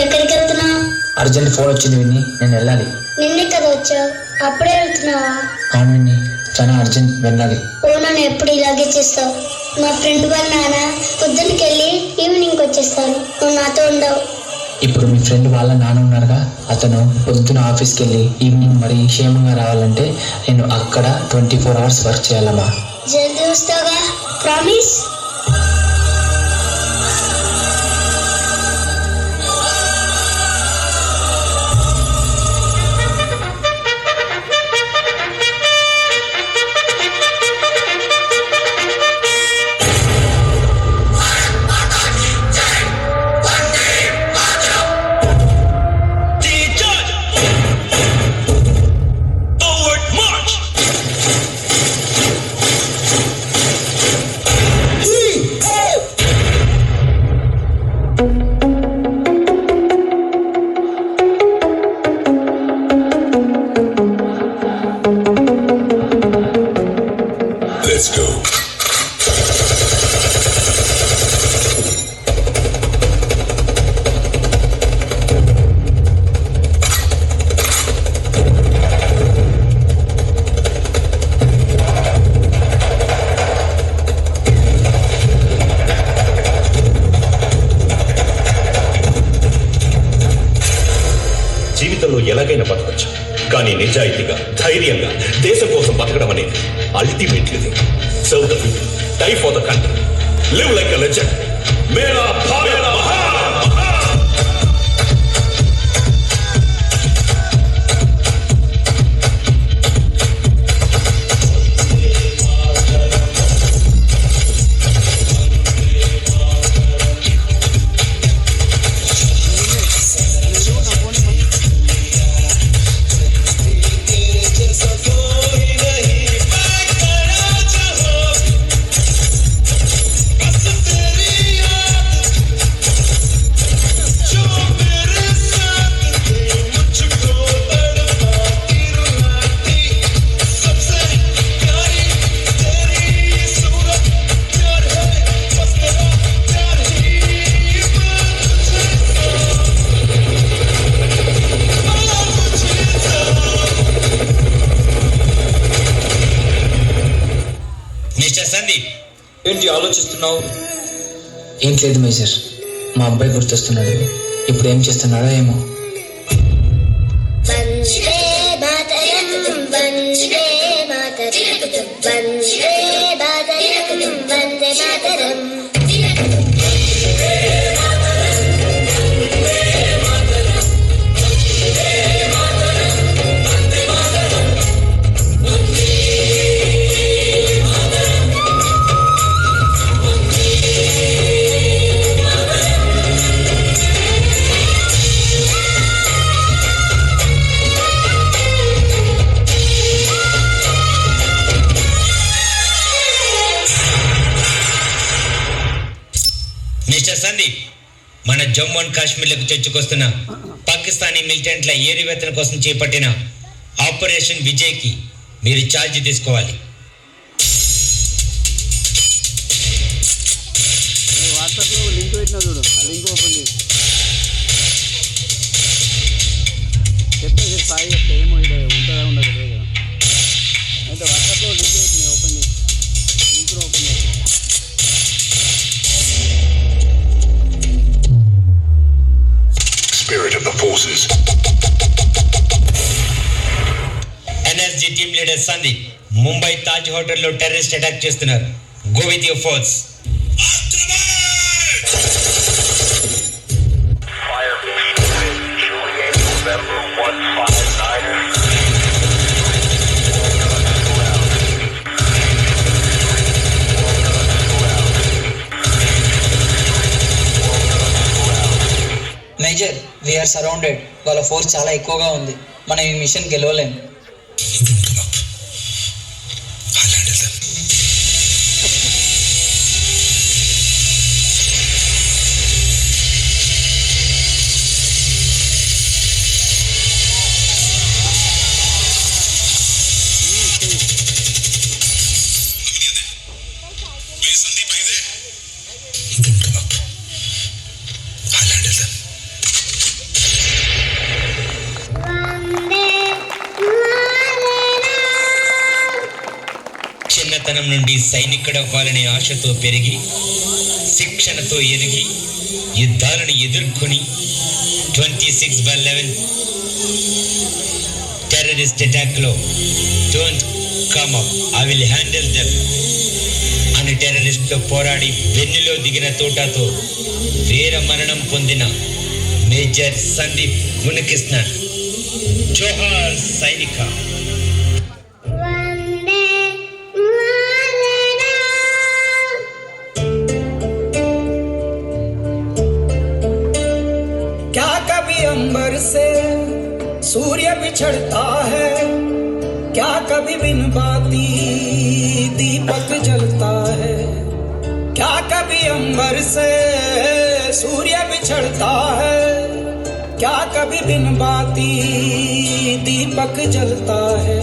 ఎక్కడికి వెళ్తున్నావు? Urgent phone వచ్చింది విన్ని, నేను వెళ్ళాలి. నిన్నే కదా వచ్చావు, అప్పుడే వెళ్తున్నావా? అవును విన్ని, చాలా అర్జెంట్, వెళ్ళాలి. ఓ నన్ను ఎప్పుడు ఇలాగే చేస్తావు. మా ఫ్రెండ్ వాళ్ళ నాన్న పొద్దున్నకి వెళ్ళి ఈవినింగ్ వచ్చేస్తాను, నువ్వు నాతో ఉండవు. ఇప్పుడు మీ ఫ్రెండ్ వాళ్ళ నాన్న ఉన్నారుగా, అతను పొద్దున ఆఫీస్కి వెళ్ళి ఈవినింగ్ మరి క్షేమంగా రావాలంటే నేను అక్కడ 24 hours వర్క్ చేయాలమ్మా. జల్దీ వస్తావుగా, ప్రామిస్? Let's go. జీవితంలో ఎలాగైనా బతకచ్చు, కానీ నిజాయితీగా ధైర్యంగా దేశం కోసం బతకడం అనేది ultimately serve the people, die for the country, live like a legend. మేరా భారత్ మహాన్. మిస్టర్ సందీప్, ఏంటి ఆలోచిస్తున్నావు? ఏం లేదు మేజర్, మా అబ్బాయి గుర్తొస్తున్నాడు. ఇప్పుడు ఏం చేస్తున్నాడో ఏమో. వందే మాతరం, వందే మాతరం, వందే మాతరం, వందే మాతరం. మిస్టర్ సందీప్, మన జమ్మూ అండ్ కాశ్మీర్లకు చొచ్చుకొస్తున్న పాకిస్తానీ మిలిటెంట్ల ఏరివేతన కోసం చేపట్టిన ఆపరేషన్ విజయ్కి మీరు ఛార్జ్ తీసుకోవాలి. వాట్సాప్లో లింక్ పెట్టినా చూడు, ఆ లింక్ ఓపెన్ చేసి చెప్తే సాయి చెప్తే ఏమో ఇక్కడ ఉంటుందా ఉండదు కదా. అయితే వాట్సాప్లో లింక్ పెట్టినా ఓపెన్ చేసి లింక్ ఓపెన్ చేసి Spirit of the forces. NSG team leader Sandeep, Mumbai Taj హోటల్లో టెర్రరిస్ట్ అటాక్ చేస్తున్నారు. Go with your force. Major, we are surrounded. వాళ్ళ ఫోర్స్ చాలా ఎక్కువగా ఉంది. మనం ఈ మిషన్ గెలవలేము. చిన్నతనం నుండి సైనికుడవ్వాలనే ఆశతో పెరిగి శిక్షణతో ఎదిగి యుద్ధాలను ఎదుర్కొని 26/11 టెర్రరిస్ట్ అటాక్లో don't come up, I will handle them అని టెర్రరిస్ట్తో పోరాడి వెన్నులో దిగిన తోటతో వీర మరణం పొందిన మేజర్ సందీప్ మునికృష్ణన్. జోహార్ సైనిక. వందే మాతరం. क्या कभी अंबर से सूर्य बिछड़ता है, क्या कभी बिन बाती दीपक जलता है, क्या कभी अंबर से सूर्य बिछड़ता है, क्या कभी बिन बाती दीपक जलता है.